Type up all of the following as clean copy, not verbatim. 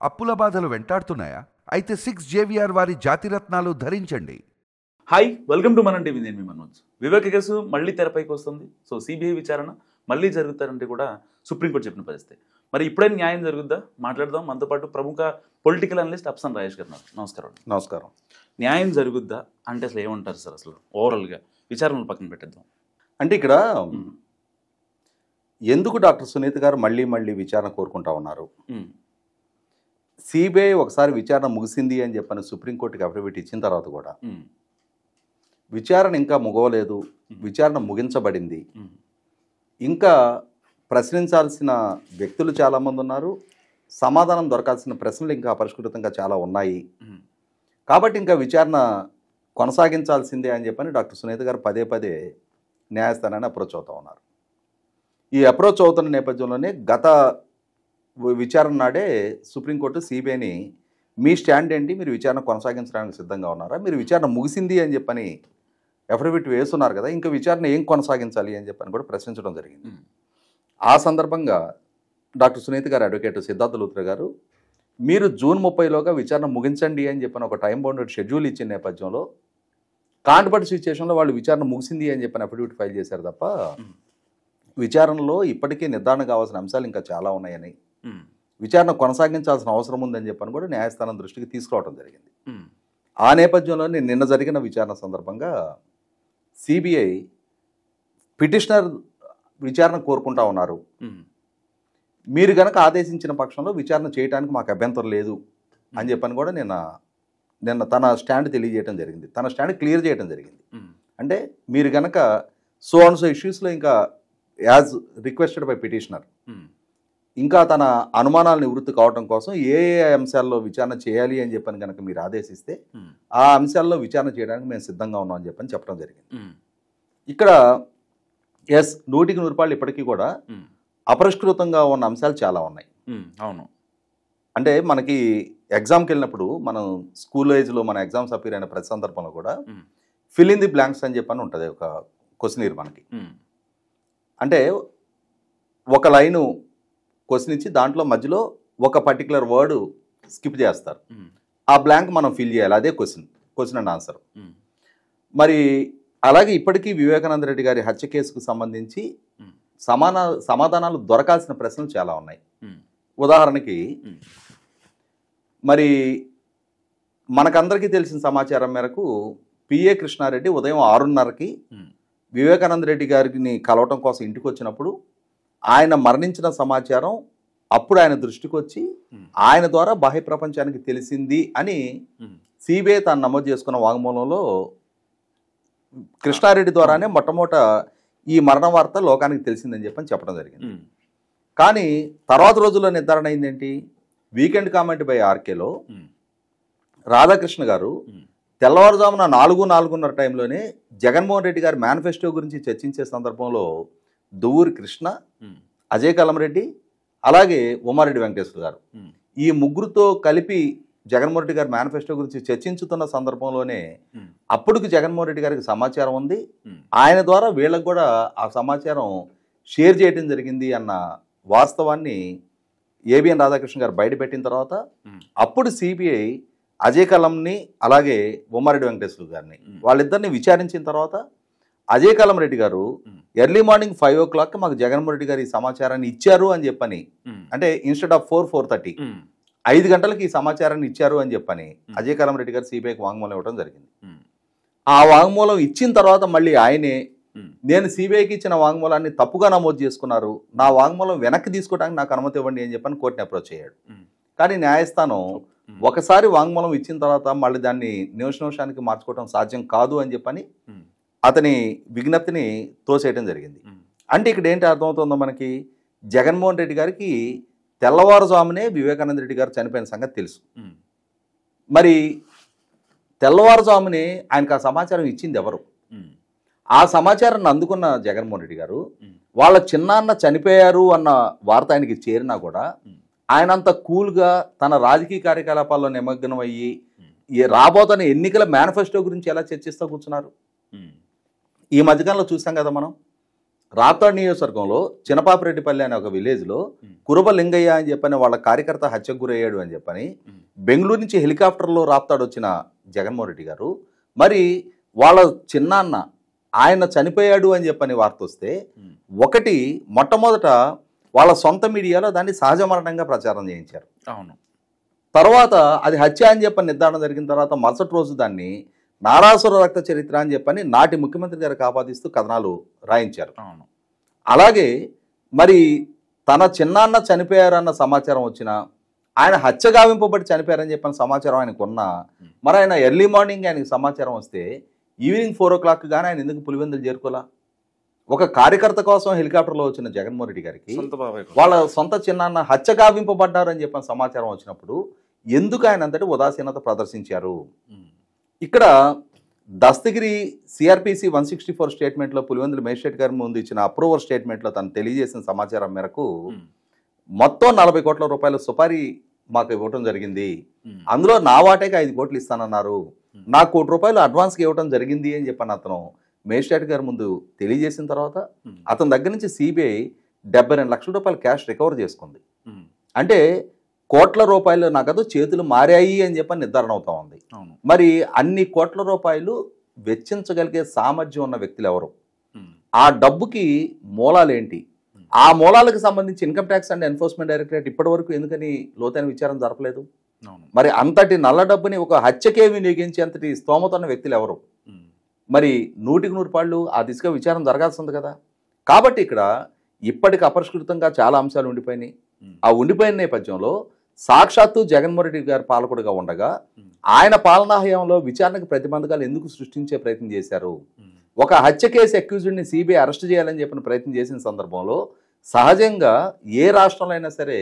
అప్పుల బాధలు వెంటాడుతున్నాయా? అయితే 6 జేవిఆర్ వారి జాతిరత్నాలు ధరించండి. హాయ్, వెల్కమ్ టు మనం టీవీ. నేను మీ మనోజ్. వివేక కేసు మళ్ళీ తెరపైకి వస్తుంది. సో సిబిఐ విచారణ మళ్ళీ జరుగుతారంటే కూడా సుప్రీంకోర్టు చెప్పిన పరిస్థితి. మరి ఇప్పుడైనా న్యాయం జరుగుద్దా? మాట్లాడదాం. మనతో పాటు ప్రముఖ పొలిటికల్ అనలిస్ట్ అప్సన్ రాజేష్ గారు. నమస్కారం. నమస్కారం. న్యాయం జరుగుద్దా అంటే అసలు ఏమంటారు సార్? అసలు ఓవరాల్గా విచారణలు పక్కన పెట్టేద్దాం. అంటే ఇక్కడ ఎందుకు డాక్టర్ సునీత గారు మళ్ళీ విచారణ కోరుకుంటా ఉన్నారు? సిబిఐ ఒకసారి విచారణ ముగిసింది అని చెప్పని సుప్రీంకోర్టుకి అఫిడవిట్ ఇచ్చిన తర్వాత కూడా విచారణ ఇంకా ముగవలేదు, విచారణ ముగించబడింది, ఇంకా ప్రశ్నించాల్సిన వ్యక్తులు చాలామంది ఉన్నారు, సమాధానం దొరకాల్సిన ప్రశ్నలు ఇంకా అపరిష్కృతంగా చాలా ఉన్నాయి, కాబట్టి ఇంకా విచారణ కొనసాగించాల్సిందే అని చెప్పని డాక్టర్ సునీత గారు పదే న్యాయస్థానాన్ని అప్రోచ్ అవుతూ ఉన్నారు. ఈ అప్రోచ్ అవుతున్న నేపథ్యంలోనే గత విచారణ నాడే సుప్రీంకోర్టు సిబిఐని మీ స్టాండ్ ఏంటి, మీరు విచారణ కొనసాగించడానికి సిద్ధంగా ఉన్నారా, మీరు విచారణ ముగిసింది అని చెప్పని అఫిడవిట్ వేస్తున్నారు కదా, ఇంకా విచారణ ఏం కొనసాగించాలి అని చెప్పని కూడా ప్రశ్నించడం జరిగింది. ఆ సందర్భంగా డాక్టర్ సునీత గారు అడ్వకేట్ సిద్ధార్థ లూత్రా గారు మీరు జూన్ 30లోగా విచారణ ముగించండి అని చెప్పని ఒక టైం బౌండెడ్ షెడ్యూల్ ఇచ్చిన నేపథ్యంలో కాంట్రవర్ట్ సిచ్యుయేషన్లో వాళ్ళు విచారణ ముగిసింది అని చెప్పని అఫిడవిట్ ఫైల్ చేశారు తప్ప విచారణలో ఇప్పటికీ నిర్ధారణ కావాల్సిన అంశాలు ఇంకా చాలా ఉన్నాయని, విచారణ కొనసాగించాల్సిన అవసరం ఉందని చెప్పని కూడా న్యాయస్థానం దృష్టికి తీసుకురావడం జరిగింది. ఆ నేపథ్యంలోనే నిన్న జరిగిన విచారణ సందర్భంగా సిబిఐ పిటిషనర్ విచారణ కోరుకుంటా ఉన్నారు, మీరు కనుక ఆదేశించిన పక్షంలో విచారణ చేయడానికి మాకు అభ్యంతరం లేదు అని చెప్పని కూడా నిన్న తన స్టాండ్ తెలియజేయడం జరిగింది, తన స్టాండ్ క్లియర్ చేయడం జరిగింది. అంటే మీరు కనుక సో ఇష్యూస్లో ఇంకా యాజ్ రిక్వెస్టెడ్ బై పిటిషనర్ ఇంకా తన అనుమానాలు నివృత్తి కావడం కోసం ఏ అంశాల్లో విచారణ చేయాలి అని చెప్పని కనుక మీరు ఆదేశిస్తే ఆ అంశాల్లో విచారణ చేయడానికి మేము సిద్ధంగా ఉన్నాం అని చెప్పడం జరిగింది. ఇక్కడ 100% ఇప్పటికీ కూడా అపరిష్కృతంగా ఉన్న అంశాలు చాలా ఉన్నాయి. అవును. అంటే మనకి ఎగ్జామ్కి వెళ్ళినప్పుడు మనం స్కూల్ ఏజ్లో మన ఎగ్జామ్స్ అపీర్ అయిన ప్రతి సందర్భంలో కూడా ఫిల్ ఇన్ ది బ్లాంక్స్ అని చెప్పని ఉంటుంది ఒక క్వశ్చనీర్ మనకి. అంటే ఒక లైను క్వశ్చన్ ఇచ్చి దాంట్లో మధ్యలో ఒక పర్టికులర్ వర్డ్ స్కిప్ చేస్తారు, ఆ బ్లాంక్ మనం ఫిల్ చేయాలి, అదే క్వశ్చన్ అండ్ ఆన్సర్. మరి అలాగే ఇప్పటికీ వివేకానంద రెడ్డి గారి హత్య కేసుకు సంబంధించి సమాధానాలు దొరకాల్సిన ప్రశ్నలు చాలా ఉన్నాయి. ఉదాహరణకి మరి మనకందరికీ తెలిసిన సమాచారం మేరకు పిఏ కృష్ణారెడ్డి ఉదయం 6:30కి వివేకానంద రెడ్డి గారిని కలవటం కోసం ఇంటికి వచ్చినప్పుడు ఆయన మరణించిన సమాచారం అప్పుడు ఆయన దృష్టికి వచ్చి ఆయన ద్వారా బాహ్య ప్రపంచానికి తెలిసింది అని సిబిఐ తాను నమోదు చేసుకున్న వాంగ్మూలంలో కృష్ణారెడ్డి ద్వారానే మొట్టమొదట ఈ మరణ వార్త లోకానికి తెలిసిందని చెప్పడం జరిగింది. కానీ తర్వాత రోజుల్లో నిర్ధారణ అయిందేంటి, వీకెండ్ కామెంట్ బై ఆర్కేలో రాధాకృష్ణ గారు తెల్లవారుజామున 4:30 టైంలోనే జగన్మోహన్ రెడ్డి గారి మేనిఫెస్టో గురించి చర్చించే సందర్భంలో దువ్వూరి కృష్ణ, అజయ్ కలంరెడ్డి, అలాగే ఉమారెడ్డి వెంకటేశ్వర గారు ఈ ముగ్గురుతో కలిపి జగన్మోహన్ రెడ్డి గారి మేనిఫెస్టో గురించి చర్చించుతున్న సందర్భంలోనే అప్పటికి జగన్మోహన్ రెడ్డి గారికి సమాచారం ఉంది, ఆయన ద్వారా వీళ్ళకు కూడా ఆ సమాచారం షేర్ చేయడం జరిగింది అన్న వాస్తవాన్ని ఏబిఎన్ రాధాకృష్ణ గారు బయటపెట్టిన తర్వాత అప్పుడు సిబిఐ అజయ్ కలంని అలాగే ఉమారెడ్డి వెంకటేశ్వర గారిని వాళ్ళిద్దరిని విచారించిన తర్వాత అజయ్ కలం రెడ్డి గారు ఎర్లీ మార్నింగ్ 5 o'clock మాకు జగన్మోహన్ రెడ్డి గారు ఈ సమాచారాన్ని ఇచ్చారు అని చెప్పని, అంటే ఇన్స్టెడ్ ఆఫ్ 4:30 5 గంటలకు ఈ సమాచారాన్ని ఇచ్చారు అని చెప్పని అజయ్ కలం రెడ్డి గారు సిబిఐకి వాంగ్మూలం ఇవ్వడం జరిగింది. ఆ వాంగ్మూలం ఇచ్చిన తర్వాత మళ్ళీ ఆయనే నేను సిబిఐకి ఇచ్చిన వాంగ్మూలాన్ని తప్పుగా నమోదు చేసుకున్నారు, నా వాంగ్మూలం వెనక్కి తీసుకోవడానికి నాకు అనుమతి ఇవ్వండి అని చెప్పని కోర్టుని అప్రోచ్ అయ్యాడు. కానీ న్యాయస్థానం ఒకసారి వాంగ్మూలం ఇచ్చిన తర్వాత మళ్ళీ దాన్ని నిమిషానికి మార్చుకోవడం సాధ్యం కాదు అని చెప్పని అతని విజ్ఞప్తిని తోసేయడం జరిగింది. అంటే ఇక్కడ ఏంటి అర్థమవుతుందో మనకి, జగన్మోహన్ రెడ్డి గారికి తెల్లవారుజామునే వివేకానంద రెడ్డి గారు చనిపోయిన సంగతి తెలుసు. మరి తెల్లవారుజామునే ఆయనకు ఆ సమాచారం ఇచ్చింది ఎవరు? ఆ సమాచారాన్ని అందుకున్న జగన్మోహన్ రెడ్డి గారు వాళ్ళ చిన్నాన్న చనిపోయారు అన్న వార్త ఆయనకి చేరినా కూడా ఆయన అంత కూల్గా తన రాజకీయ కార్యకలాపాల్లో నిమగ్నం అయ్యి రాబోతున్న ఎన్నికల మేనిఫెస్టో గురించి ఎలా చర్చిస్తూ కూర్చున్నారు? ఈ మధ్యకాలంలో చూసాం కదా మనం, రాప్తాడ్ నియోజకవర్గంలో చినపాపిరెడ్డిపల్లి అనే ఒక విలేజ్లో కురబ లింగయ్య అని చెప్పని వాళ్ళ కార్యకర్త హత్యకు గురయ్యాడు అని చెప్పని బెంగళూరు నుంచి హెలికాప్టర్లో రాప్తాడ్ వచ్చిన జగన్మోహన్ రెడ్డి గారు మరి వాళ్ళ చిన్నాన్న ఆయన చనిపోయాడు అని చెప్పని వార్త వస్తే ఒకటి మొట్టమొదట వాళ్ళ సొంత మీడియాలో దాన్ని సహజ మరణంగా ప్రచారం చేయించారు. అవును. తర్వాత అది హత్య అని చెప్పని నిర్ధారణ జరిగిన తర్వాత మరుసటి రోజు దాన్ని నారాసుర రక్త చరిత్ర అని చెప్పని నాటి ముఖ్యమంత్రి గారికి ఆపాదిస్తూ కథనాలు రాయించారు. అవును. అలాగే మరి తన చిన్నాన్న చనిపోయారన్న సమాచారం వచ్చినా ఆయన హత్య గావింపబడి చనిపోయారని చెప్పిన సమాచారం ఆయనకు ఉన్నా మరి ఆయన ఎర్లీ మార్నింగ్ ఆయనకి సమాచారం వస్తే ఈవినింగ్ 4 o'clock కానీ ఆయన ఎందుకు పులివెందులు చేరుకోలా? ఒక కార్యకర్త కోసం హెలికాప్టర్లో వచ్చిన జగన్మోహన్ రెడ్డి గారికి వాళ్ళ సొంత చిన్నాన్న హత్య గావింపబడ్డారు అని చెప్పిన సమాచారం వచ్చినప్పుడు ఎందుకు ఆయన అంతటి ఉదాసీనత ప్రదర్శించారు? ఇక్కడ దస్తగిరి సిఆర్పిసి 164 స్టేట్మెంట్లో పులివెందుల మేజిస్ట్రేట్ గారి ముందు ఇచ్చిన అప్రూవర్ స్టేట్మెంట్లో తను తెలియజేసిన సమాచారం మేరకు మొత్తం 40 కోట్ల రూపాయల సుపారీ మాకు ఇవ్వటం జరిగింది. అందులో నా వాటేకి 5 కోట్లు ఇస్తానన్నారు. నాకు ₹1 కోటి అడ్వాన్స్కి ఇవ్వటం జరిగింది అని చెప్పని అతను మేజిస్ట్రేట్ గారి ముందు తెలియజేసిన తర్వాత అతని దగ్గర నుంచి సిబిఐ 72 లక్షల రూపాయల క్యాష్ రికవర్ చేసుకుంది. అంటే కోట్ల రూపాయలు నగదు చేతులు మారాయి అని చెప్పని నిర్ధారణ అవుతా ఉంది. మరి అన్ని కోట్ల రూపాయలు వెచ్చించగలిగే సామర్థ్యం ఉన్న వ్యక్తులు ఎవరు? ఆ డబ్బుకి మూలాలేంటి? ఆ మూలాలకు సంబంధించి income tax and enforcement directorate ఇప్పటి వరకు ఎందుకని లోతైన విచారణ జరపలేదు? మరి అంతటి నల్ల డబ్బుని ఒక హత్యకే వినియోగించేంతటి స్తోమత ఉన్న వ్యక్తులు ఎవరు? మరి 100% ఆ దిశగా విచారణ జరగాల్సింది కదా. కాబట్టి ఇక్కడ ఇప్పటికి అపరిష్కృతంగా చాలా అంశాలు ఉండిపోయినాయి. ఆ ఉండిపోయిన నేపథ్యంలో సాక్షాత్తు జగన్మోహన్ రెడ్డి గారు పాలకుడుగా ఉండగా ఆయన పాలనా హయాంలో విచారణకు ప్రతిబంధకాలు ఎందుకు సృష్టించే ప్రయత్నం చేశారు? ఒక హత్య కేసు అక్యూజ్డ్ని సిబిఐ అరెస్ట్ చేయాలని చెప్పిన ప్రయత్నం చేసిన సందర్భంలో సహజంగా ఏ రాష్ట్రంలో అయినా సరే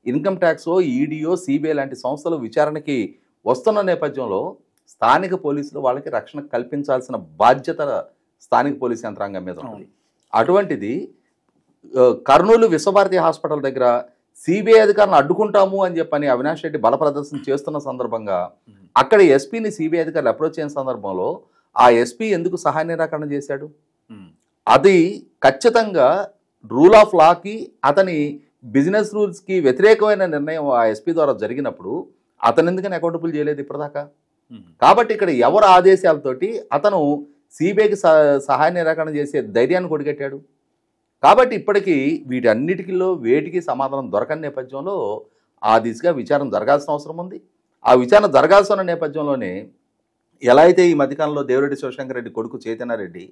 ఇన్కమ్ ట్యాక్సో ఈడీఓ సిబిఐ లాంటి సంస్థలు విచారణకి వస్తున్న నేపథ్యంలో స్థానిక పోలీసులు వాళ్ళకి రక్షణ కల్పించాల్సిన బాధ్యత స్థానిక పోలీసు యంత్రాంగం మీద ఉంది. అటువంటిది కర్నూలు విశ్వభారతి హాస్పిటల్ దగ్గర సిబిఐ అధికారులను అడ్డుకుంటాము అని చెప్పని అవినాష్ రెడ్డి బల ప్రదర్శన చేస్తున్న సందర్భంగా అక్కడ ఎస్పీని సిబిఐ అధికారులు అప్రోచ్ అయిన సందర్భంలో ఆ ఎస్పీ ఎందుకు సహాయ నిరాకరణ చేశాడు? అది ఖచ్చితంగా రూల్ ఆఫ్ లాకి అతని బిజినెస్ రూల్స్కి వ్యతిరేకమైన నిర్ణయం ఆ ఎస్పీ ద్వారా జరిగినప్పుడు అతను ఎందుకని అకౌంటబుల్ చేయలేదు ఇప్పటిదాకా? కాబట్టి ఇక్కడ ఎవరి ఆదేశాలతోటి అతను సిబిఐకి సహాయ నిరాకరణ చేసే ధైర్యాన్ని కొడిగట్టాడు? కాబట్టి ఇప్పటికీ వీటన్నిటిలో వేటికి సమాధానం దొరకని నేపథ్యంలో ఆ దిశగా విచారణ జరగాల్సిన అవసరం ఉంది. ఆ విచారణ జరగాల్సిన నేపథ్యంలోనే ఎలా అయితే ఈ మధ్యకాలంలో దేవిరెడ్డి శివశంకర్ రెడ్డి కొడుకు చైతన్యారెడ్డి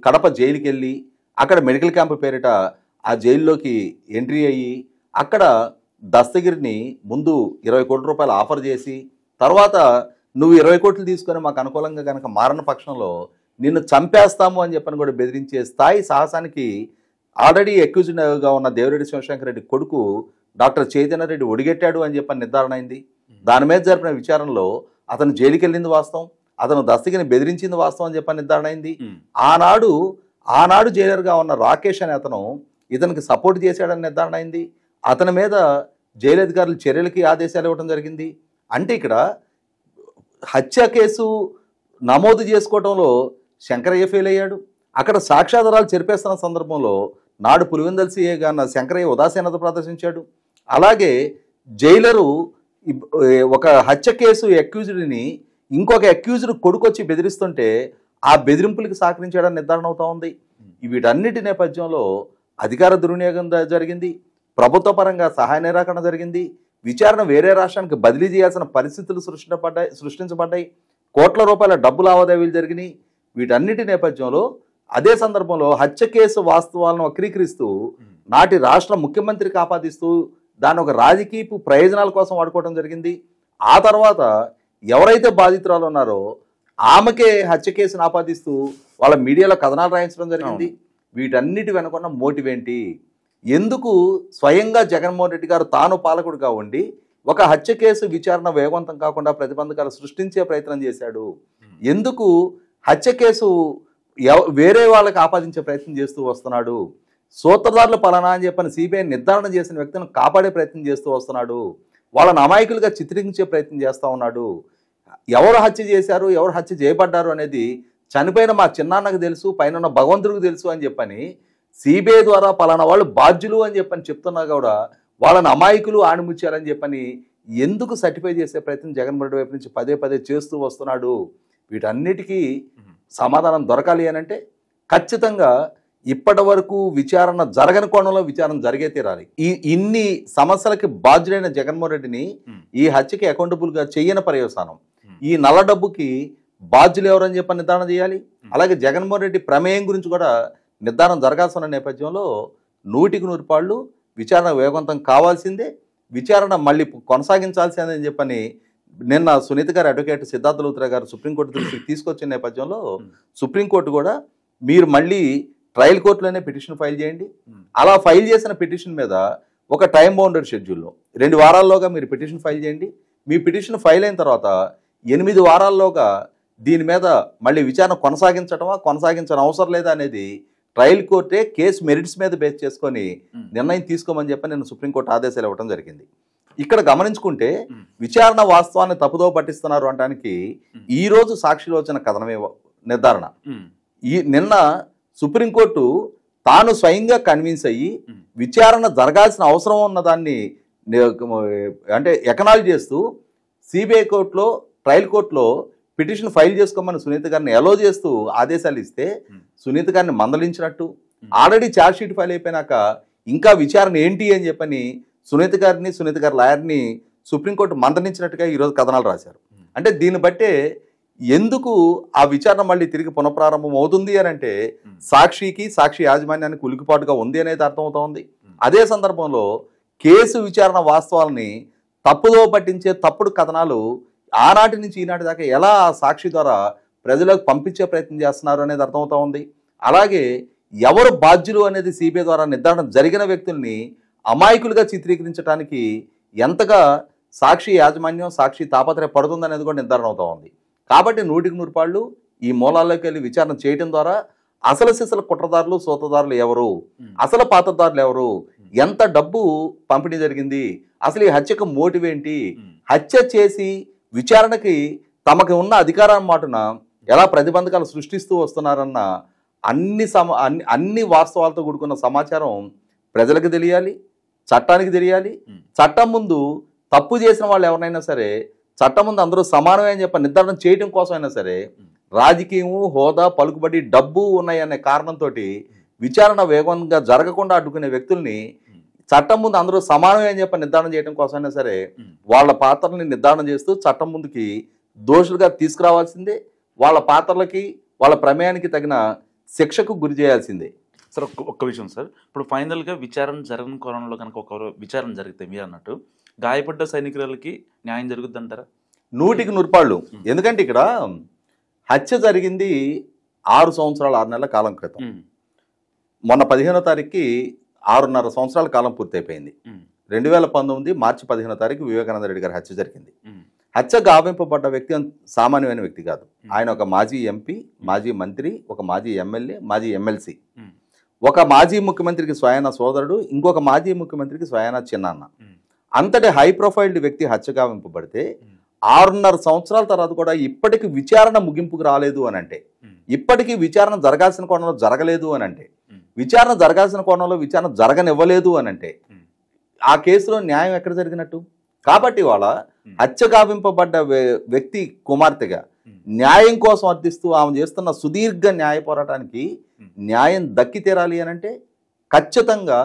కడప జైలుకి వెళ్ళి అక్కడ మెడికల్ క్యాంప్ పేరిట ఆ జైల్లోకి ఎంట్రీ అయ్యి అక్కడ దస్తగిరిని ముందు 20 కోట్ల రూపాయలు ఆఫర్ చేసి తర్వాత నువ్వు 20 కోట్లు తీసుకొని మాకు అనుకూలంగా కనుక మారని పక్షంలో నిన్ను చంపేస్తాము అని చెప్పని కూడా బెదిరించే స్థాయి సాహసానికి ఆల్రెడీ అక్యూజ్డ్గా ఉన్న దేవిరెడ్డి శివశంకర్ రెడ్డి కొడుకు డాక్టర్ చైతన్యరెడ్డి ఒడిగట్టాడు అని చెప్పని నిర్ధారణ అయింది. దాని మీద జరిపిన విచారణలో అతను జైలుకి వెళ్ళింది వాస్తవం, అతను దస్తగిరిని బెదిరించింది వాస్తవం అని చెప్పని నిర్ధారణ అయింది. ఆనాడు జైలర్గా ఉన్న రాకేష్ అనే అతను ఇతనికి సపోర్ట్ చేశాడని నిర్ధారణ అయింది. అతని మీద జైలు అధికారులు చర్యలకి ఆదేశాలు ఇవ్వడం జరిగింది. అంటే ఇక్కడ హత్య కేసు నమోదు చేసుకోవడంలో శంకరయ్య ఫెయిల్ అయ్యాడు. అక్కడ సాక్ష్యాధారాలు చెరిపేస్తున్న సందర్భంలో నాడు పులివెందుల సీఏగా ఉన్న శంకరయ్య ఉదాసీనత ప్రదర్శించాడు. అలాగే జైలరు ఒక హత్య కేసు అక్యూజ్డ్ని ఇంకొక అక్యూజ్డ్ కొడుకొచ్చి బెదిరిస్తుంటే ఆ బెదిరింపులకు సహకరించాడని నిర్ధారణ అవుతా ఉంది. వీటన్నిటి నేపథ్యంలో అధికార దుర్వినియోగం జరిగింది, ప్రభుత్వ పరంగా సహాయ నిరాకరణ జరిగింది, విచారణ వేరే రాష్ట్రానికి బదిలీ చేయాల్సిన పరిస్థితులు సృష్టించబడ్డాయి, కోట్ల రూపాయల డబ్బు లావాదేవీలు జరిగినాయి. వీటన్నిటి నేపథ్యంలో అదే సందర్భంలో హత్య కేసు వాస్తవాలను వక్రీకరిస్తూ నాటి రాష్ట్ర ముఖ్యమంత్రికి ఆపాదిస్తూ దాన్ని ఒక రాజకీయపు ప్రయోజనాల కోసం వాడుకోవడం జరిగింది. ఆ తర్వాత ఎవరైతే బాధితురాలు ఉన్నారో ఆమెకే హత్య కేసును ఆపాదిస్తూ వాళ్ళ మీడియాలో కథనాలు రాయించడం జరిగింది. వీటన్నిటి వెనుకున్న మోటివ్ ఏంటి? ఎందుకు స్వయంగా జగన్మోహన్ రెడ్డి గారు తాను పాలకుడిగా ఉండి ఒక హత్య కేసు విచారణ వేగవంతం కాకుండా ప్రతిబంధకాలు సృష్టించే ప్రయత్నం చేశాడు? ఎందుకు హత్య కేసు వేరే వాళ్ళకి ఆపాదించే ప్రయత్నం చేస్తూ వస్తున్నాడు? సూత్రధారులు పలానా అని చెప్పని సిబిఐ నిర్ధారణ చేసిన వ్యక్తులను కాపాడే ప్రయత్నం చేస్తూ వస్తున్నాడు. వాళ్ళని అమాయకులుగా చిత్రించే ప్రయత్నం చేస్తూ ఉన్నాడు. ఎవరు హత్య చేశారు, ఎవరు హత్య చేయబడ్డారు అనేది చనిపోయిన మా చిన్నాన్నకు తెలుసు, పైన ఉన్న భగవంతుడికి తెలుసు అని చెప్పని సిబిఐ ద్వారా పలానా వాళ్ళు బాధ్యులు అని చెప్పని చెప్తున్నా కూడా వాళ్ళని అమాయకులు ఆణిముచ్చారని చెప్పని ఎందుకు సర్టిఫై చేసే ప్రయత్నం జగన్మోహన్ రెడ్డి వైపు నుంచి పదే పదే చేస్తూ వస్తున్నాడు? వీటన్నిటికీ సమాధానం దొరకాలి అని అంటే ఖచ్చితంగా ఇప్పటి వరకు విచారణ జరగని కోణంలో విచారణ జరిగే తీరాలి. ఇన్ని సమస్యలకి బాధ్యుడైన జగన్మోహన్ రెడ్డిని ఈ హత్యకి అకౌంటబుల్గా చెయ్యని పర్యవసానం, ఈ నల్ల డబ్బుకి బాధ్యులు ఎవరని చెప్పి నిర్ధారణ చేయాలి. అలాగే జగన్మోహన్ రెడ్డి ప్రమేయం గురించి కూడా నిర్ధారణ జరగాల్సిన నేపథ్యంలో 100% విచారణ వేగవంతం కావాల్సిందే, విచారణ మళ్ళీ కొనసాగించాల్సిందని చెప్పని నిన్న సునీత గారు అడ్వకేట్ సిద్ధార్థ లూత్రా గారు సుప్రీంకోర్టు దృష్టికి తీసుకొచ్చిన నేపథ్యంలో సుప్రీంకోర్టు కూడా మీరు మళ్ళీ ట్రయల్ కోర్టులోనే పిటిషన్ ఫైల్ చేయండి, అలా ఫైల్ చేసిన పిటిషన్ మీద ఒక టైం బౌండెడ్ షెడ్యూల్లో 2 వారాల్లోగా మీరు పిటిషన్ ఫైల్ చేయండి. మీ పిటిషన్ ఫైల్ అయిన తర్వాత 8 వారాల్లోగా దీని మీద మళ్ళీ విచారణ కొనసాగించని అవసరం లేదా అనేది ట్రయల్ కోర్టే కేసు మెరిట్స్ మీద బేస్ చేసుకొని నిర్ణయం తీసుకోమని చెప్పి నేను సుప్రీంకోర్టు ఆదేశాలు ఇవ్వడం జరిగింది. ఇక్కడ గమనించుకుంటే విచారణ వాస్తవాన్ని తప్పుదో పట్టిస్తున్నారు అనడానికి ఈ రోజు సాక్షిలో వచ్చిన కథనమే నిర్ధారణ. నిన్న సుప్రీంకోర్టు తాను స్వయంగా కన్విన్స్ అయ్యి విచారణ జరగాల్సిన అవసరం ఉన్నదాన్ని అంటే ఎకనాలజీ చేస్తూ సిబిఐ కోర్టులో ట్రయల్ కోర్టులో పిటిషన్ ఫైల్ చేసుకోమని సునీత గారిని అలో చేస్తూ ఆదేశాలు ఇస్తే సునీత గారిని మందలించినట్టు, ఆల్రెడీ ఛార్జ్ షీట్ ఫైల్ అయిపోయినాక ఇంకా విచారణ ఏంటి అని చెప్పని సునీత గారి లాయర్ని సుప్రీంకోర్టు మందలించినట్టుగా ఈరోజు కథనాలు రాశారు. అంటే దీన్ని బట్టే ఎందుకు ఆ విచారణ మళ్ళీ తిరిగి పునఃప్రారంభం అవుతుంది అని అంటే సాక్షి యాజమాన్యానికి ఉలికిపాటుగా ఉంది అనేది అర్థమవుతోంది. అదే సందర్భంలో కేసు విచారణ వాస్తవాలని తప్పుదో పట్టించే తప్పుడు కథనాలు ఆనాటి నుంచి ఈనాటి దాకా ఎలా సాక్షి ద్వారా ప్రజలకు పంపించే ప్రయత్నం చేస్తున్నారు అనేది అర్థమవుతా ఉంది. అలాగే ఎవరు బాధ్యులు అనేది సిబిఐ ద్వారా నిర్ధారణ జరిగిన వ్యక్తుల్ని అమాయకులుగా చిత్రీకరించడానికి ఎంతగా సాక్షి యాజమాన్యం సాక్షి తాపత్రయ పడుతుందనేది కూడా నిర్ధారణ అవుతా ఉంది. కాబట్టి 100% ఈ మూలాల్లోకి వెళ్ళి విచారణ చేయడం ద్వారా అసలు సిసల కుట్రదారులు సూత్రధారులు ఎవరు, అసలు పాత్రదారులు ఎవరు, ఎంత డబ్బు పంపిణీ జరిగింది, అసలు ఈ హత్యకు మోటివ్ ఏంటి, హత్య చేసి విచారణకి తమకు ఉన్న అధికారం మాటున ఎలా ప్రతిబంధకాలు సృష్టిస్తూ వస్తున్నారన్న అన్ని వాస్తవాలతో కూడుకున్న సమాచారం ప్రజలకు తెలియాలి, చట్టానికి తెలియాలి. చట్టం ముందు తప్పు చేసిన వాళ్ళు ఎవరైనా సరే చట్టం ముందు అందరూ సమానమే అని చెప్పి నిర్ధారణ చేయడం కోసం అయినా సరే రాజకీయము, హోదా, పలుకుబడి, డబ్బు ఉన్నాయనే కారణంతో విచారణ వేగంగా జరగకుండా అడ్డుకునే వ్యక్తుల్ని చట్టం ముందు అందరూ సమానమే అని చెప్పి నిర్ధారణ చేయడం కోసమైనా సరే వాళ్ళ పాత్రల్ని నిర్ధారణ చేస్తూ చట్టం ముందుకి దోషులుగా తీసుకురావాల్సిందే, వాళ్ళ పాత్రలకి వాళ్ళ ప్రమేయానికి తగిన శిక్షకు గురి చేయాల్సిందే. సార్ ఒక్క విషయం సార్, ఇప్పుడు ఫైనల్గా విచారణ జరగని కోణంలో కనుక ఒక విచారణ జరిగితే మీరు అన్నట్టు గాయపడ్డ సైనికులకి న్యాయం జరుగుద్ది అంటారా? 100%. ఎందుకంటే ఇక్కడ హత్య జరిగింది 6 సంవత్సరాల 6 నెలల కాలం క్రితం. మొన్న 15వ తారీఖుకి 6.5 సంవత్సరాల కాలం పూర్తయిపోయింది. 2019 మార్చి 15వ తారీఖు వివేకానంద రెడ్డి గారి హత్య జరిగింది. హత్య గావింపబడ్డ వ్యక్తి సామాన్యమైన వ్యక్తి కాదు. ఆయన ఒక మాజీ ఎంపీ, మాజీ మంత్రి, ఒక మాజీ ఎమ్మెల్యే, మాజీ ఎమ్మెల్సీ, ఒక మాజీ ముఖ్యమంత్రికి స్వయాన సోదరుడు, ఇంకొక మాజీ ముఖ్యమంత్రికి స్వయాన చిన్నాన్న. అంతటి హై ప్రొఫైల్డ్ వ్యక్తి హత్య గావింపబడితే 6.5 సంవత్సరాల తర్వాత కూడా ఇప్పటికి విచారణ ముగింపుకు రాలేదు అని అంటే, ఇప్పటికీ విచారణ జరగాల్సిన కోణంలో జరగలేదు అని అంటే, విచారణ జరగాల్సిన కోణంలో విచారణ జరగనివ్వలేదు అని అంటే ఆ కేసులో న్యాయం ఎక్కడ జరిగినట్టు? కాబట్టి వాళ్ళ హత్య గావింపబడ్డ వ్యక్తి కుమార్తెగా న్యాయం కోసం అర్థిస్తూ ఆమె చేస్తున్న సుదీర్ఘ న్యాయ పోరాటానికి న్యాయం దక్కి తీరాలి అని అంటే ఖచ్చితంగా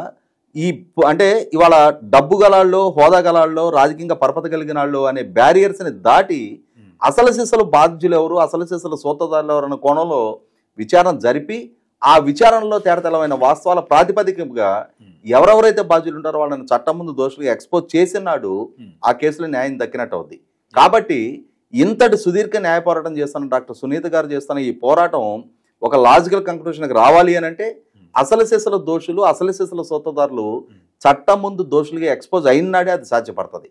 అంటే ఇవాళ డబ్బు గలాల్లో, హోదా గలాల్లో, రాజకీయంగా పరపతి కలిగిన వాళ్ళు అనే బ్యారియర్స్ని దాటి అసలు సిసలు బాధ్యులు ఎవరు, అసలు సిసలు సూత్రధారులు ఎవరు అన్న కోణంలో విచారణ జరిపి ఆ విచారణలో తేడతెల్లమైన వాస్తవాల ప్రాతిపదికగా ఎవరెవరైతే బాధ్యులు ఉంటారో వాళ్ళని చట్టం ముందు దోషులుగా ఎక్స్పోజ్ చేసినాడు ఆ కేసులో న్యాయం దక్కినట్టు అవుద్ది. కాబట్టి ఇంతటి సుదీర్ఘ న్యాయ పోరాటం చేస్తున్న డాక్టర్ సునీత గారు చేస్తున్న ఈ పోరాటం ఒక లాజికల్ కంక్లూషన్కి రావాలి అని అంటే అసలు సిసల దోషులు, అసలు సిసల సూత్రధారులు చట్టం ముందు దోషులుగా ఎక్స్పోజ్ అయినాడే అది సాధ్యపడుతుంది.